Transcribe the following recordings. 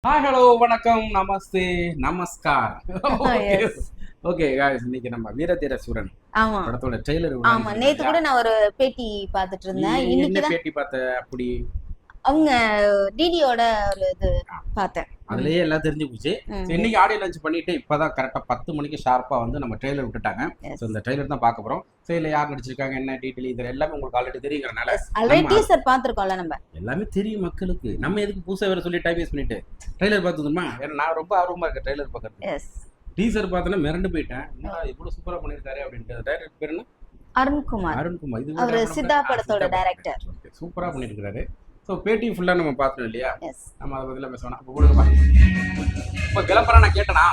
Hi hello வணக்கம் நமஸ்தே நமஸ்கார். Okay yes. ஓகே गाइस, இன்னைக்கு நம்ம வீரதீர சூரன் ஆமா படத்தோட ட்ரெய்லர் ஆமா நேத்து கூட நான் ஒரு பேட்டி பார்த்துட்டு இருந்தேன். என்ன இன்னைக்குதான் பேட்டி பார்த்த? அப்படி அவங்க டிடியோட ஒரு இது பார்த்தேன். அதுலயே எல்லாம் தெரிஞ்சு போச்சு. ம். So, இன்னைக்கு ஆடியோ லான்ச் பண்ணிட்டு இப்பதான் கரெக்டா 10 மணிக்கு ஷார்ப்பா வந்து நம்ம ட்ரெய்லர் விட்டுட்டாங்க. Yes. ஸோ இந்த ட்ரெய்லர் தான் பார்க்க போறோம். ஸோ இதுல யார் நடிச்சிருக்காங்க, என்ன டீட்டெயில், இது எல்லாமே உங்களுக்கு ஆல்ரெடி தெரியுங்கிறனால ஆல்ரெடி நம்ம டீசர் பார்த்திருக்கோம்ல நம்ம. எல்லாமே தெரியும் மக்களுக்கு. நம்ம எதுக்கு புதுசா வேற சொல்லி டைம் வேஸ்ட் பண்ணிட்டு ட்ரெய்லர் பார்த்துதுமா? ஏன்னா நான் ரொம்ப ஆர்வமா இருக்கேன் ட்ரெய்லர் பார்க்கறது. எஸ். டீசர் பார்த்தோன்னா மிரண்டு போயிட்டேன். என்னடா இவ்வளவு சூப்பரா பண்ணிருக்காரு அப்படின்ட்டு. டைரக்டர் பேர் என்ன? அருண்குமார். அருண்குமார். இது அவரு சித்தா படத்தோட டைரக்டர். சூப்பரா பண்ணிருக்காரு. ஸோ பேட்டி ஃபுல்லா நம்ம பார்த்தோம் இல்லையா? எஸ். நம்ம அதை பத்திலாம் பேச வேணாம். இப்போ கொடுங்கப்பா. இப்போ கிளம்புறா நான் கேட்டனா?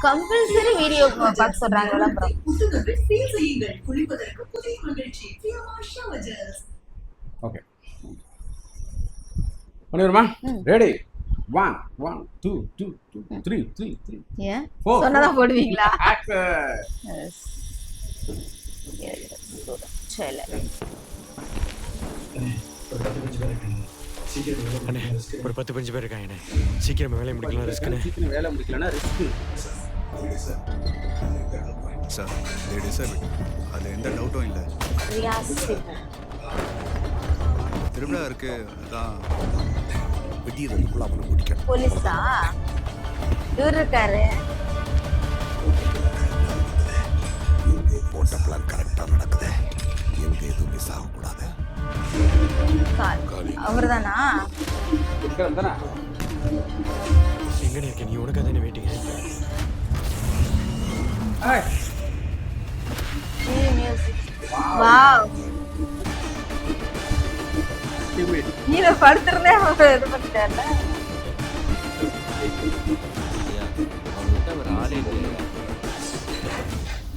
கம்பல்சரி வீடியோ பார்க்க சொல்றாங்க விளம்பரம். ஓகே பண்ணிடுமா? ரெடி 1 1 2 2 2 3 3 3 ஏன் 4 சொன்னதான் போடுவீங்களா? ஆக்சன். எஸ். சரி. அண்ணே ஒரு 10-15 பேர் இருக்காங்க. சீக்கிரம் வேலையை முடிக்கலாம். ரிஸ்க்னே சீக்கிரம் வேலை முடிக்கலன்னா risk. Sir they deserve it. அதில் எந்த டவுட்டும் இல்லை. ரியாஸ் சிபு. திருவிழா இருக்கு, அதான் வெட்டியதுக்குள்ள அவனை பிடிக்கணும். போலீஸா இவர் இருக்காரு. போட்ட பிளான் கரெக்டாக நடக்குது. எங்க எதுவும் மிஸ் ஆகக்கூடாது. அவர்தானா? விக்ரம் தானே? எங்கன்னு இருக்க? நீ உனக்காக தானே வெயிட்டிங். ஏய் வாவ். டிவி நீல படுத்துறதே அவர் இது பண்ணிட்டார்ல.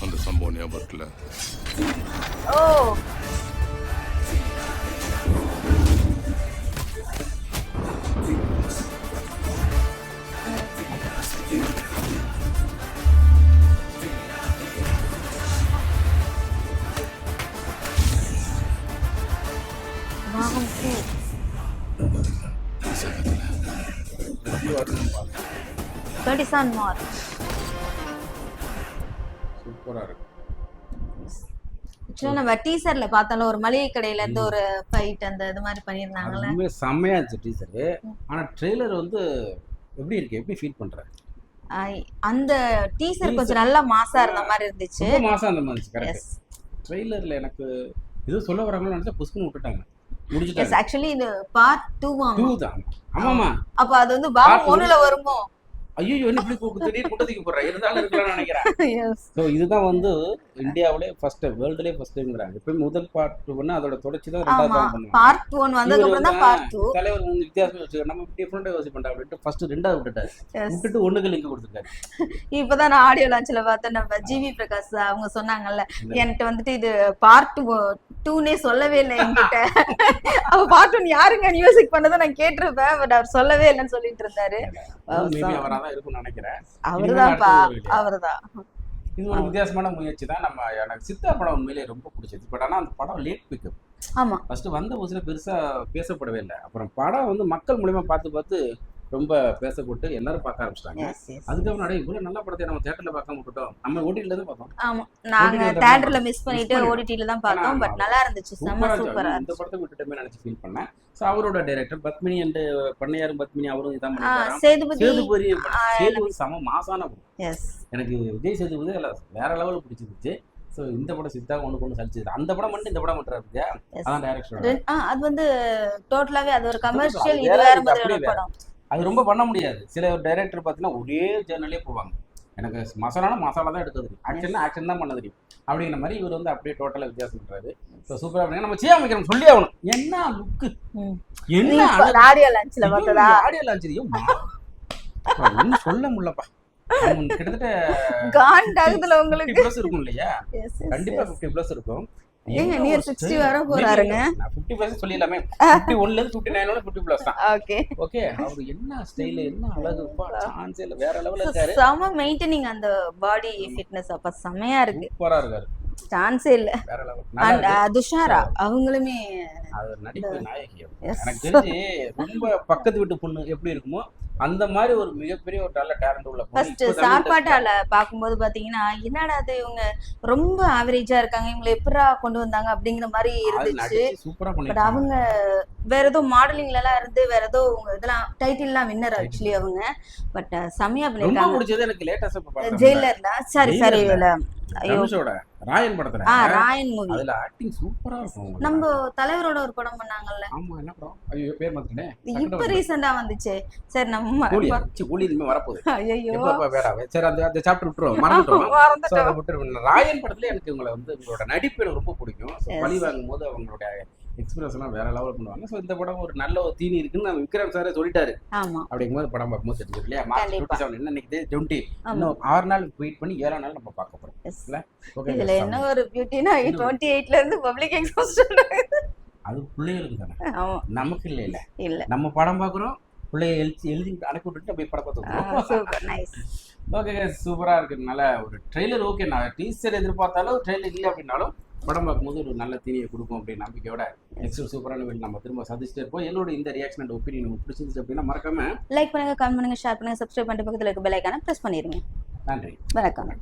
அந்த சம்பவம் ஞாபகம் இருக்குல்ல? ஓ பாகம் 37 மார்க். சூப்பரா இருக்கு. ஆக்சுவலா நம்ம டீசர்ல பார்த்தாலும் ஒரு மளிகை கடையில இருந்து ஒரு ஃபைட் அந்த இது மாதிரி பண்ணிருந்தாங்கல்ல. ரொம்ப செம்மையா இருந்துச்சு டீசரு. ஆனா ட்ரெய்லர் வந்து எப்படி இருக்கு? எப்படி ஃபீல் பண்ற? அந்த டீசர் கொஞ்சம் நல்லா மாசா இருந்த மாதிரி இருந்துச்சு. ரொம்ப மாசம் அந்த மாதிரி இருந்துச்சு. கரெக்ட். எஸ். ட்ரெய்லர்ல எனக்கு இது சொல்ல வராங்கன்னு நினைச்சா புஷ்குன்னு விட்டுட்டாங்க. எஸ். முடிச்சிட்டாங்க. ஆக்சுவலி இது பார்ட் 2 2 ஆமா. தான். ஆமாமா. அப்ப அது வந்து பாகம் 1ல வருமோ? ஐயோ என்ன இப்படி திடீர்னு கூட்டத்துக்கு போடுறேன். இருந்தாலும் இருக்கலாம்னு நினைக்கிறேன். எஸ். ஸோ இதுதான் வந்து இந்தியாவிலே ஃபர்ஸ்ட், வேர்ல்டுலேயே ஃபர்ஸ்ட் டைம்ங்கிறாங்க. இப்போ முதல் பார்ட் பண்ணா அதோட தொடர்ச்சி தான் ரெண்டாவது ஆமா பார்ட் பண்ணுவாங்க. பார்ட் 1 வந்ததுக்கு அப்புறம் தான் பார்ட் 2. தலைவர் வந்து வித்தியாசமா வச்சுக்க, நம்ம டிஃப்ரெண்டா யோசிப்போம் அப்படின்ட்டு ஃபர்ஸ்ட் ரெண்டாவது விட்டுட்டாரு. எஸ். விட்டுட்டு ஒண்ணுக்கு லிங்க் கொடுத்துருக்காரு. இப்பதான் நான் ஆடியோ லான்ச்ல பார்த்தேன். நம்ம ஜிவி பிரகாஷ் அவங்க சொன்னாங்கல்ல, என்கிட்ட வந்துட்டு இது பார்ட் 2னே சொல்லவே இல்லை என்கிட்ட. அவ பார்ட் 1 யாருங்க மியூசிக் பண்ணதை நான் கேட்டிருப்பேன், பட் அவர் சொல்லவே இல்லைன்னு சொல்லிட்டு இருந்தாரு. மேபி அவரா தான் இருக்கும்னு நினைக்கிறேன். அவர்தான்ப்பா, அவர்தான். இது ஒரு வித்தியாசமான முயற்சி தான். நம்ம எனக்கு சித்தா படம் உண்மையிலேயே ரொம்ப பிடிச்சது. பட் ஆனா அந்த படம் லேட் பிக்கப். ஆமா ஃபர்ஸ்ட் வந்த புதுசுல பெருசா பேசப்படவே இல்லை. அப்புறம் படம் வந்து மக்கள் மூலியமா பார்த்து பார்த்து ரொம்ப பேசப்பட்டு எல்லாரும் பார்க்க ஆரம்பிச்சிட்டாங்க. Yes yes. அதுக்கப்புறம் நிறைய இவ்வளவு நல்ல படத்தை நம்ம தியேட்டர்ல பார்க்க விட்டுட்டோம். நம்ம ஓடிடில தான் பார்த்தோம். ஆமா நாங்க OTT ல தியேட்டர்ல தான் மிஸ் பண்ணிட்டு பண்ணிட்டோம். ஓடிடில தான் பார்த்தோம். பட் நல்லா இருந்துச்சு. செம்ம சூப்பரா சூப்பரா இந்த படத்தை விட்டுட்டோமே நினைச்சு ஃபீல் பண்ணேன். ஸோ அவரோட டைரக்டர் பத்மினி அண்ட் பண்ணையாரும் பத்மினி அவரும் இதான் பண்ணிருக்காங்க. சேதுபதி. சேதுபதி சேதுபதி சம மாசான படம். எஸ். எனக்கு விஜய் சேதுபதி வேற லெவலில் பிடிச்சிருந்துச்சு. ஸோ இந்த படம் சித்தா ஒன்று சலிச்சது. அந்த படம் மட்டும் இந்த படம் மட்டும் Yes. அதான் டைரக்ஷன். அது வந்து டோட்டலாவே அது ஒரு கமர்ஷியல், அது இது வேற, வேற இது மாதிரியான அப்படியே வேற. படம். அது ரொம்ப பண்ண முடியாது. சில டைரக்டர் பார்த்தீங்கன்னா ஒரே ஜேர்னலே போவாங்க. எனக்கு மசாலா தான் எடுக்க தெரியும், ஆக்ஷன் தான் பண்ண தெரியும் அப்படிங்கிற மாதிரி இவர் வந்து அப்படியே டோட்டலாக வித்தியாசம் பண்றாரு. ஸோ சூப்பராக பண்ணி நம்ம சியா வைக்கிறோம் சொல்லி ஆகணும். என்ன லுக்கு, என்ன ஆடியோ லான்ச்ல பார்த்ததா? ஆடியோ லான்ச் ஒன்றும் சொல்ல முடியலப்பா. கிட்டத்தட்ட காண்டாகுதுல உங்களுக்கு. 50+ இருக்கும் இல்லையா? Yes, yes, கண்டிப்பா yes. 50+ இருக்கும். ஏங்க நியர் 60 வர போறாருங்க. 50+ சொல்லிடலாமே. 51ல இருந்து 59 50+ தான். Okay okay. அவர் என்ன ஸ்டைல், என்ன அழகு, சான்ஸ் இல்ல, வேற லெவல்ல இருக்காரு. செம மெயின்டெனிங் அந்த பாடி ஃபிட்னஸ். அப்ப செமையா இருக்கு. சூப்பரா இருக்காரு. சான்ஸே இல்ல. வேற level. And, நல்லா இருக்கு. துஷாரா அவங்களுமே அது ஒரு நடிப்பு நாயகி அவங்க. Yes. எனக்கு தெரிஞ்சு ரொம்ப பக்கத்து வீட்டு பொண்ணு எப்படி இருக்குமோ அந்த மாதிரி ஒரு மிகப்பெரிய ஒரு நல்ல டேலண்ட் உள்ள பொண்ணு. ஃபர்ஸ்ட் இப்போ தமிழ் சாப்பாட்டால பாக்கும்போது பாத்தீங்கன்னா என்னடா அது இவங்க ரொம்ப ஆவரேஜா இருக்காங்க, இவங்களை எப்படா கொண்டு வந்தாங்க அப்படிங்கிற மாதிரி அது இருந்துச்சு. நடிச்சு சூப்பரா பட் பண்ணிருக்காங்க. அவங்க வேற ஏதோ மாடலிங்ல எல்லாம் இருந்து வேற ஏதோ இதெல்லாம் டைட்டில்லாம் வின்னர் ஆக்சுவலி அவங்க. பட் செமையா ரொம்ப பண்ணிருக்காங்க. பிடிச்சது எனக்கு லேட்டஸ்ட் இப்ப பார்த்தேன். ஜெயிலர்ல சாரி ஐயோ தனுஷோட ராயன் படத்துல ராயன் மூவி அதுல ஆக்டிங் சூப்பரா இருக்கும் அவங்களுக்கு. நம்ம தலைவரோட ஒரு படம் பண்ணாங்கல்ல, ஆமா என்ன படம்? ஐயோ பேர் மாத்திட்டேனே. இப்ப ரீசெண்டா வந்துச்சு. சரி நம்ம கூலி இனிமே வரப்போகுது. ஐயோ எப்ப வேற சரி அந்த சாப்டர் விட்டுருவோம், மறந்துட்டோம். So, மறந்துட்டோம். அதை விட்டுருவோம். ராயன் படத்துல எனக்கு உங்களை வந்து உங்களோட நடிப்பு எனக்கு ரொம்ப பிடிக்கும். So, Yes. பழி வாங்கும் போது அவங்களோட எக்ஸ்பிரஸ் எல்லாம் வேற லெவல் பண்ணுவாங்க. ஸோ இந்த படம் ஒரு நல்ல ஒரு தீனி இருக்குன்னு நம்ம விக்ரம் சாரே சொல்லிட்டாரு. ஆமா அப்படிங்கும்போது படம் பார்க்கும்போது தெரிஞ்சது இல்லையா? மார்ச் கண்டிப்பா. 27 என்ன இன்னைக்கு 20 ஆமா. இன்னும் 6 நாள் வெயிட் பண்ணி 7 நாள் நம்ம பார்க்க போறோம். Yes. இல்ல ஓகே. இதுல என்ன ஒரு பியூட்டினா 28ல இருந்து பப்ளிக் எக்ஸாம் அது பிள்ளைகளுக்கு தானே, ஆமா நமக்கு இல்ல இல்ல. இல்ல நம்ம படம் பார்க்குறோம், பிள்ளைய எழுதி அனுப்பி விட்டுட்டு போய் படம் பார்த்துருக்கோம். Super nice. ஓகே சூப்பரா இருக்குனால ஒரு ட்ரெய்லர் ஓகே. நான் டீசர் எதிர்பார்த்தாலும் ட்ரெய்லர் இல்லை அப்படின்னாலும் படம் பார்க்கும்போது ஒரு நல்ல தீனியை கொடுக்கும் அப்படின்னு நம்பிக்கையோட நெக்ஸ்ட் சூப்பரான வீடு நம்ம திரும்ப சந்திச்சுட்டு இருப்போம். என்னோட இந்த ரியாக்ஷன் அண்ட் ஒப்பீனியன் உங்களுக்கு பிடிச்சிருந்துச்சு அப்படின்னா மறக்காம லைக் பண்ணுங்க, கமெண்ட் பண்ணுங்க, ஷேர் பண்ணுங்க, சப்ஸ்கிரைப் பண்ணிட்டு பக்கத்துல இருக்க பெல் ஐகானை பிரஸ் பண்ணிருங்க. நன்றி. வணக்கம்.